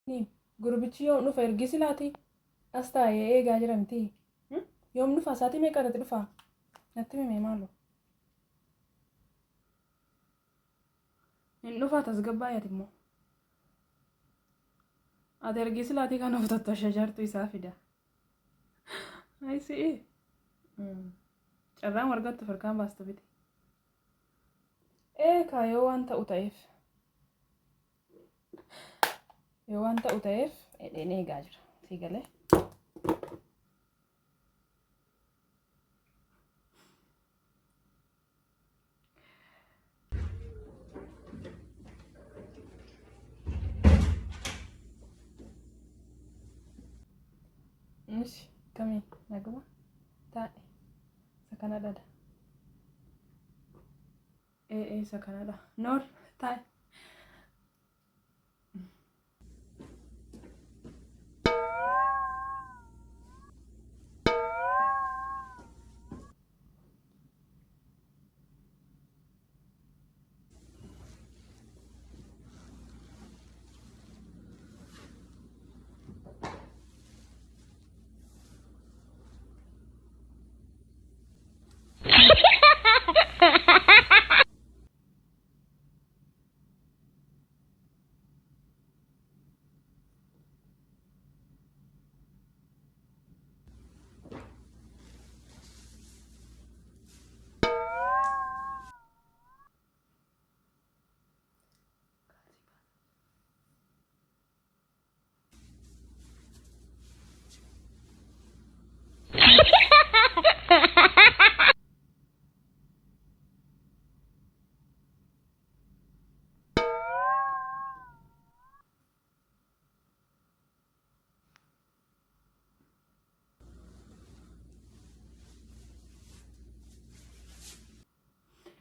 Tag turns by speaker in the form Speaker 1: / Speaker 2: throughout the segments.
Speaker 1: Ni gurbichi yoom dhufa ergisi laati as taa'ee eegaa jiramti. Yoom dhufa sa'aatii meeqarratti dhufa? Natti himee maaloo? Hin dhufa tasgabbaayati immoo. Ati ergisi laatii kan of tottoshe jartu isaa fida. Ayi si'i. Carraan wargattu farkaan baastu biti. Kaayoo waan ta'u ta'eef. Yoo waan ta'u ta'eef edheen eegaa jira. Si galee. Ishi kamii naguma taa'e isa kanadha. Isa kanadha. Noor taa'e.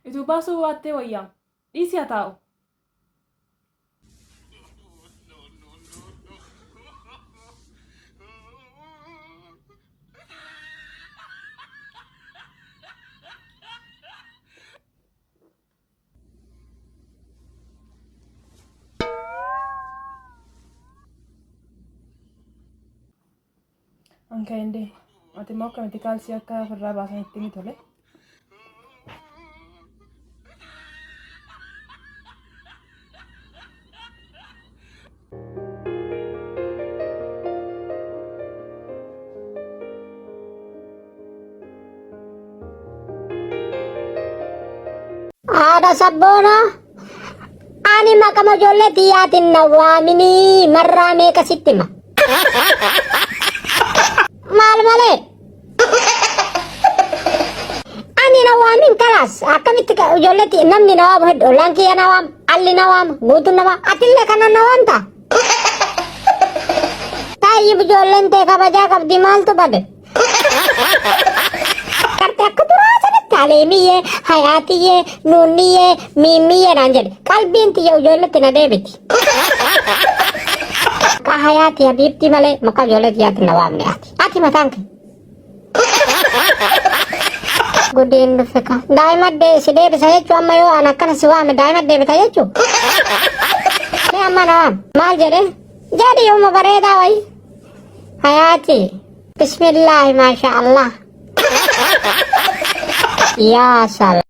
Speaker 1: Itu baasuu baattee wayyaa dhiisii haa taa'u. Anka indee ati immoo akkamitti kaalsii akka ofirraa baasanitti ni tole.
Speaker 2: Ada sabboona ani makama ijoollee tiyyaatiin na waamini marraa meeqa sitti hima? Maal malee? Ani na waamin kalaas akkamitti ijoollee namni na waamu hedduu ollaan kiyya na waamu alli na waamu guutuun na waamu atillee kana na waamta? Taayib ijoolleen tee kabajaa qabdi maaltu bade? Karte akka turaa sanatti aleemiyyee hayaatiyyee nuunniyyee miimmiyyee naan jedhe qalbiin tiyya ijoolletti na deebiti. Ka hayaati habiibti malee maqaa ijoollee tiyyaatti na waamne ati mataan kee. Gudiin dhufe ka daa'ima si deebisa jechuu amma yoo an akkana si waame daa'ima deebita jechuu. Mee amma na waam maal jedhe jedhi yooma bareedaa wayi hayaati bismillaahi maasha Allah. Ya salam.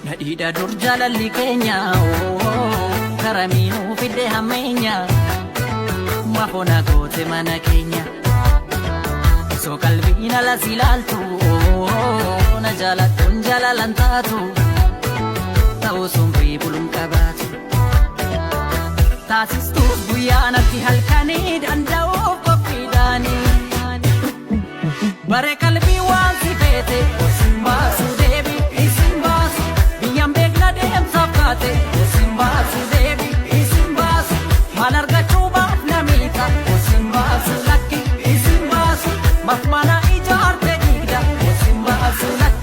Speaker 3: Nadhiidha dur jaalalli keenya karamiinuu fidde hammeenya maafona goote mana keenya osoo qalbiin alas ilaaltu na jaalattuun jaalalan taatu ta'uu sunbii buluun qabaatu taasistuu guyyaa natti halkanii danda'uuf qophiidhaanii bare qalbii waan si feete osin baasu deebi isin baasu biyyaan beekna deemsaaf kaate osin baasu deebi isin baasu maal argachuu baaf namiita osin baasu lakki isin baasu maf mana ijaarte diigda osin baasu lakki.